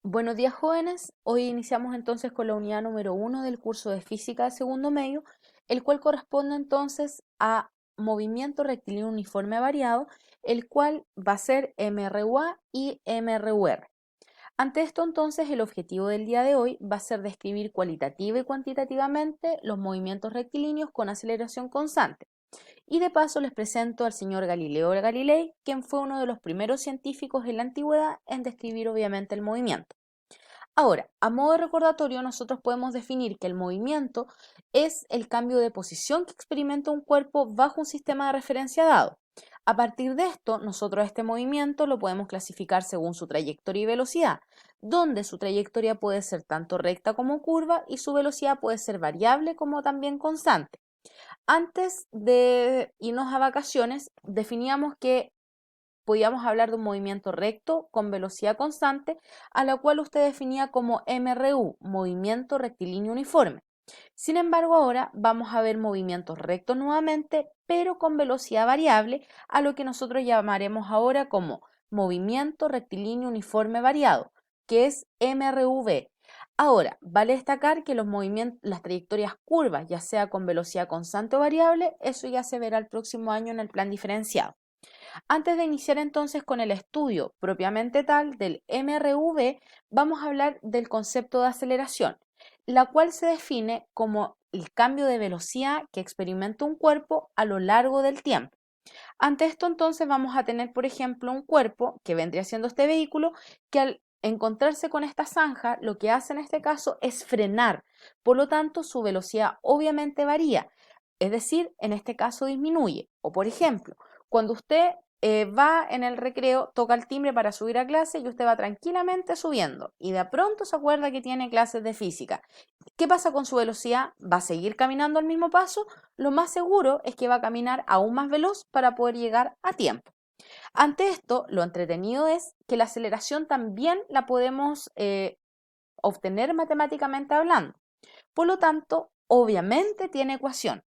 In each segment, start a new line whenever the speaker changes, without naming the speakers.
Buenos días, jóvenes. Hoy iniciamos entonces con la unidad número 1 del curso de física de segundo medio, el cual corresponde entonces a movimiento rectilíneo uniforme variado, el cual va a ser MRUA y MRUR. Ante esto, entonces, el objetivo del día de hoy va a ser describir cualitativa y cuantitativamente los movimientos rectilíneos con aceleración constante. Y de paso les presento al señor Galileo Galilei, quien fue uno de los primeros científicos en la antigüedad en describir obviamente el movimiento. Ahora, a modo de recordatorio, nosotros podemos definir que el movimiento es el cambio de posición que experimenta un cuerpo bajo un sistema de referencia dado. A partir de esto, nosotros este movimiento lo podemos clasificar según su trayectoria y velocidad, donde su trayectoria puede ser tanto recta como curva y su velocidad puede ser variable como también constante. Antes de irnos a vacaciones, definíamos que podíamos hablar de un movimiento recto con velocidad constante, a la cual usted definía como MRU, movimiento rectilíneo uniforme. Sin embargo, ahora vamos a ver movimientos rectos nuevamente, pero con velocidad variable, a lo que nosotros llamaremos ahora como movimiento rectilíneo uniforme variado, que es MRUV. Ahora, vale destacar que los movimientos, las trayectorias curvas, ya sea con velocidad constante o variable, eso ya se verá el próximo año en el plan diferenciado. Antes de iniciar entonces con el estudio propiamente tal del MRV, vamos a hablar del concepto de aceleración, la cual se define como el cambio de velocidad que experimenta un cuerpo a lo largo del tiempo. Ante esto entonces vamos a tener, por ejemplo, un cuerpo que vendría siendo este vehículo que al encontrarse con esta zanja, lo que hace en este caso es frenar. Por lo tanto, su velocidad obviamente varía. Es decir, en este caso disminuye. O por ejemplo, cuando usted va en el recreo, toca el timbre para subir a clase y usted va tranquilamente subiendo y de pronto se acuerda que tiene clases de física. ¿Qué pasa con su velocidad? ¿Va a seguir caminando al mismo paso? Lo más seguro es que va a caminar aún más veloz para poder llegar a tiempo. Ante esto, lo entretenido es que la aceleración también la podemos obtener matemáticamente hablando. Por lo tanto, obviamente tiene ecuación.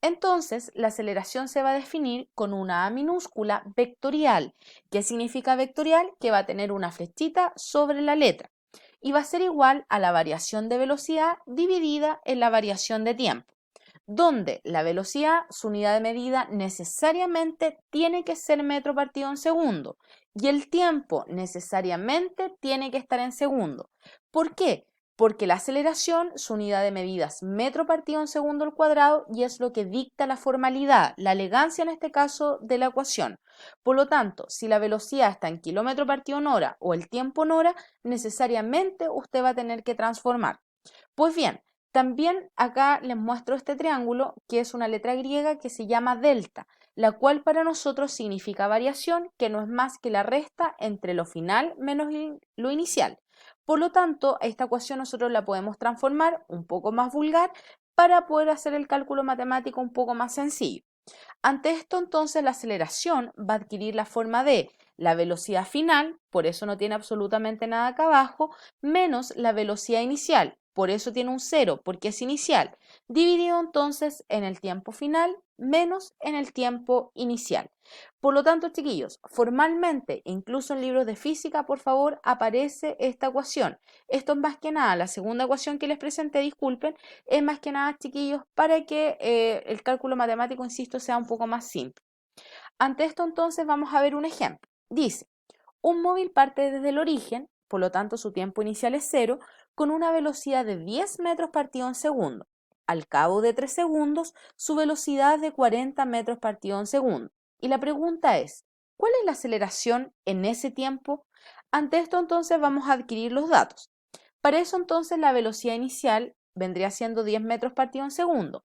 Entonces, la aceleración se va a definir con una A minúscula vectorial. ¿Qué significa vectorial? Que va a tener una flechita sobre la letra y va a ser igual a la variación de velocidad dividida en la variación de tiempo, donde la velocidad, su unidad de medida, necesariamente tiene que ser metro partido en segundo y el tiempo necesariamente tiene que estar en segundo. ¿Por qué? Porque la aceleración, su unidad de medida es metro partido en segundo al cuadrado y es lo que dicta la formalidad, la elegancia en este caso de la ecuación. Por lo tanto, si la velocidad está en kilómetro partido en hora o el tiempo en hora, necesariamente usted va a tener que transformar. Pues bien, también acá les muestro este triángulo que es una letra griega que se llama delta, la cual para nosotros significa variación, que no es más que la resta entre lo final menos lo inicial. Por lo tanto, esta ecuación nosotros la podemos transformar un poco más vulgar para poder hacer el cálculo matemático un poco más sencillo. Ante esto, entonces, la aceleración va a adquirir la forma de la velocidad final, por eso no tiene absolutamente nada acá abajo, menos la velocidad inicial, por eso tiene un cero, porque es inicial, dividido entonces en el tiempo final menos en el tiempo inicial. Por lo tanto, chiquillos, formalmente, incluso en libros de física, por favor, aparece esta ecuación. Esto es más que nada, la segunda ecuación que les presenté, disculpen, es más que nada, chiquillos, para que el cálculo matemático, insisto, sea un poco más simple. Ante esto, entonces, vamos a ver un ejemplo. Dice, un móvil parte desde el origen, por lo tanto su tiempo inicial es cero, con una velocidad de 10 metros partido en segundo. Al cabo de 3 segundos, su velocidad es de 40 metros partido en segundo. Y la pregunta es, ¿cuál es la aceleración en ese tiempo? Ante esto, entonces, vamos a adquirir los datos. Para eso, entonces, la velocidad inicial vendría siendo 10 metros partido en segundo.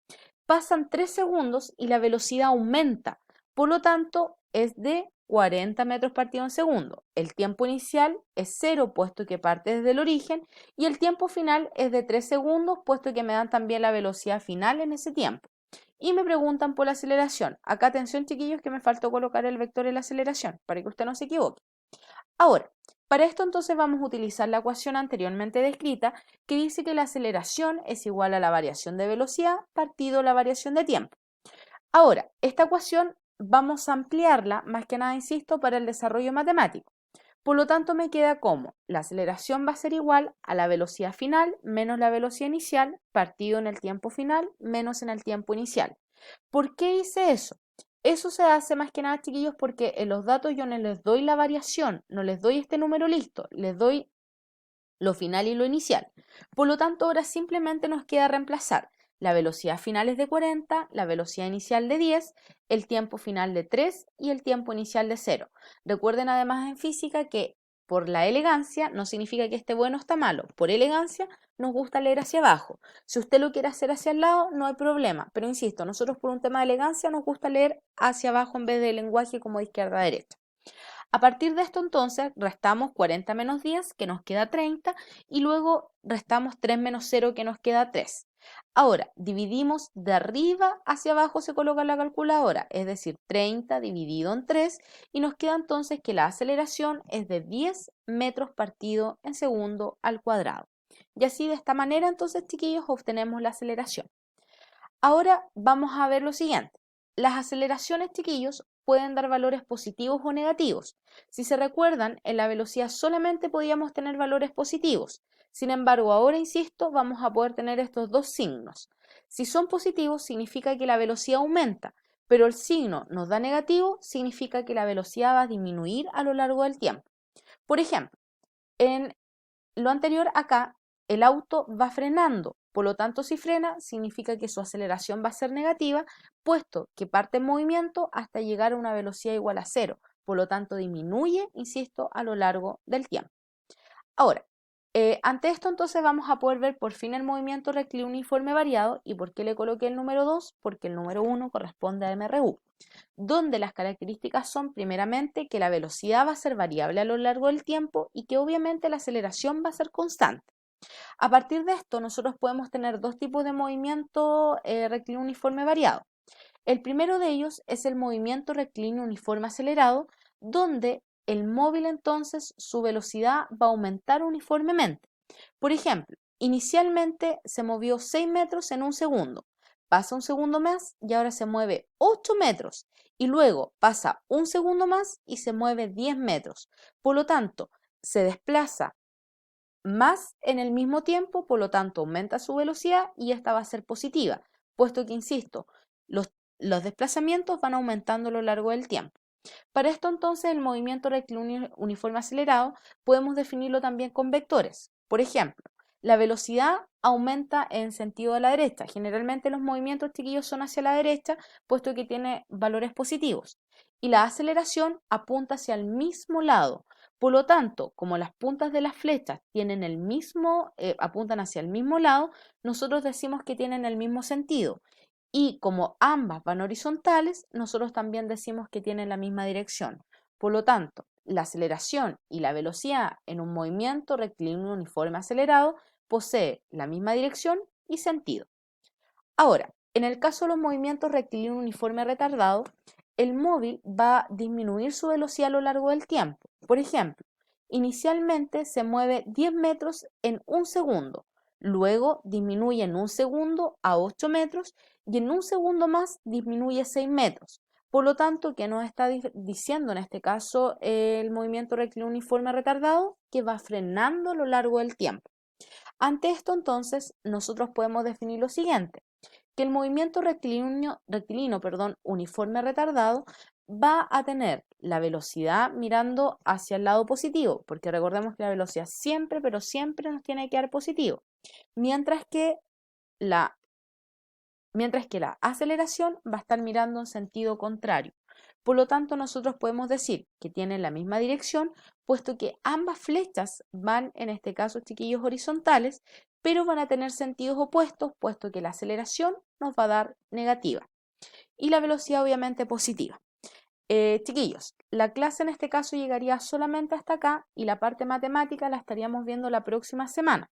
Pasan 3 segundos y la velocidad aumenta, por lo tanto es de 40 metros partido en segundo. El tiempo inicial es cero, puesto que parte desde el origen, y el tiempo final es de 3 segundos, puesto que me dan también la velocidad final en ese tiempo. Y me preguntan por la aceleración. Acá atención, chiquillos, que me faltó colocar el vector en la aceleración, para que usted no se equivoque. Ahora, para esto entonces vamos a utilizar la ecuación anteriormente descrita que dice que la aceleración es igual a la variación de velocidad partido la variación de tiempo. Ahora, esta ecuación vamos a ampliarla, más que nada, insisto, para el desarrollo matemático. Por lo tanto, me queda como la aceleración va a ser igual a la velocidad final menos la velocidad inicial partido en el tiempo final menos en el tiempo inicial. ¿Por qué hice eso? Eso se hace más que nada, chiquillos, porque en los datos yo no les doy la variación, no les doy este número listo, les doy lo final y lo inicial. Por lo tanto, ahora simplemente nos queda reemplazar la velocidad final es de 40, la velocidad inicial de 10, el tiempo final de 3 y el tiempo inicial de 0. Recuerden además en física que por la elegancia no significa que esté bueno o está malo. Por elegancia nos gusta leer hacia abajo. Si usted lo quiere hacer hacia el lado, no hay problema. Pero insisto, nosotros por un tema de elegancia nos gusta leer hacia abajo en vez de lenguaje como de izquierda a derecha. A partir de esto entonces restamos 40 menos 10 que nos queda 30 y luego restamos 3 menos 0 que nos queda 3. Ahora dividimos de arriba hacia abajo, se coloca la calculadora, es decir, 30 dividido en 3 y nos queda entonces que la aceleración es de 10 metros partido en segundo al cuadrado. Y así de esta manera entonces, chiquillos, obtenemos la aceleración. Ahora vamos a ver lo siguiente. Las aceleraciones, chiquillos, pueden dar valores positivos o negativos. Si se recuerdan, en la velocidad solamente podíamos tener valores positivos. Sin embargo, ahora, insisto, vamos a poder tener estos dos signos. Si son positivos, significa que la velocidad aumenta, pero el signo nos da negativo, significa que la velocidad va a disminuir a lo largo del tiempo. Por ejemplo, en lo anterior acá, el auto va frenando, por lo tanto si frena significa que su aceleración va a ser negativa, puesto que parte en movimiento hasta llegar a una velocidad igual a cero, por lo tanto disminuye, insisto, a lo largo del tiempo. Ahora, ante esto entonces vamos a poder ver por fin el movimiento rectilíneo uniforme variado. ¿Y por qué le coloqué el número 2? Porque el número 1 corresponde a MRU, donde las características son primeramente que la velocidad va a ser variable a lo largo del tiempo y que obviamente la aceleración va a ser constante. A partir de esto, nosotros podemos tener dos tipos de movimiento rectilíneo uniforme variado. El primero de ellos es el movimiento rectilíneo uniforme acelerado, donde el móvil entonces su velocidad va a aumentar uniformemente. Por ejemplo, inicialmente se movió 6 metros en un segundo, pasa un segundo más y ahora se mueve 8 metros y luego pasa un segundo más y se mueve 10 metros. Por lo tanto, se desplaza más en el mismo tiempo, por lo tanto aumenta su velocidad y esta va a ser positiva, puesto que, insisto, los desplazamientos van aumentando a lo largo del tiempo. Para esto entonces el movimiento rectilíneo uniforme acelerado podemos definirlo también con vectores. Por ejemplo, la velocidad aumenta en sentido de la derecha. Generalmente los movimientos, chiquillos, son hacia la derecha, puesto que tiene valores positivos. Y la aceleración apunta hacia el mismo lado. Por lo tanto, como las puntas de las flechas tienen apuntan hacia el mismo lado, nosotros decimos que tienen el mismo sentido. Y como ambas van horizontales, nosotros también decimos que tienen la misma dirección. Por lo tanto, la aceleración y la velocidad en un movimiento rectilíneo uniforme acelerado posee la misma dirección y sentido. Ahora, en el caso de los movimientos rectilíneo uniforme retardado, el móvil va a disminuir su velocidad a lo largo del tiempo. Por ejemplo, inicialmente se mueve 10 metros en un segundo, luego disminuye en un segundo a 8 metros y en un segundo más disminuye 6 metros. Por lo tanto, ¿qué nos está diciendo en este caso el movimiento rectilíneo uniforme retardado? Que va frenando a lo largo del tiempo. Ante esto, entonces, nosotros podemos definir lo siguiente, que el movimiento rectilíneo, uniforme retardado va a tener la velocidad mirando hacia el lado positivo, porque recordemos que la velocidad siempre, pero siempre nos tiene que dar positivo, mientras que la aceleración va a estar mirando en sentido contrario. Por lo tanto, nosotros podemos decir que tienen la misma dirección, puesto que ambas flechas van, en este caso, chiquillos, horizontales, pero van a tener sentidos opuestos, puesto que la aceleración nos va a dar negativa y la velocidad obviamente positiva. Chiquillos, la clase en este caso llegaría solamente hasta acá y la parte matemática la estaríamos viendo la próxima semana,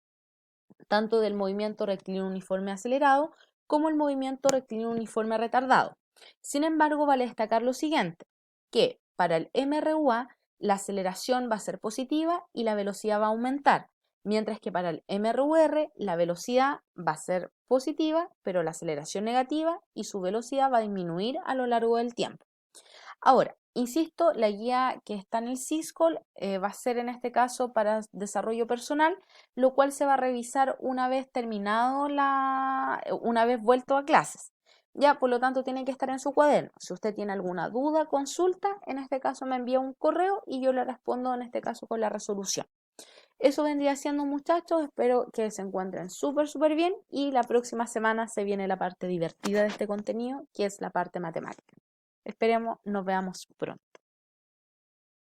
tanto del movimiento rectilíneo uniforme acelerado como el movimiento rectilíneo uniforme retardado. Sin embargo, vale destacar lo siguiente, que para el MRUA la aceleración va a ser positiva y la velocidad va a aumentar, mientras que para el MRUR la velocidad va a ser positiva, pero la aceleración negativa y su velocidad va a disminuir a lo largo del tiempo. Ahora, insisto, la guía que está en el Siscol va a ser en este caso para desarrollo personal, lo cual se va a revisar una vez terminado una vez vuelto a clases. Ya, por lo tanto, tiene que estar en su cuaderno. Si usted tiene alguna duda, consulta, en este caso me envía un correo y yo le respondo en este caso con la resolución. Eso vendría siendo, muchachos. Espero que se encuentren súper bien y la próxima semana se viene la parte divertida de este contenido, que es la parte matemática. Esperemos nos veamos pronto.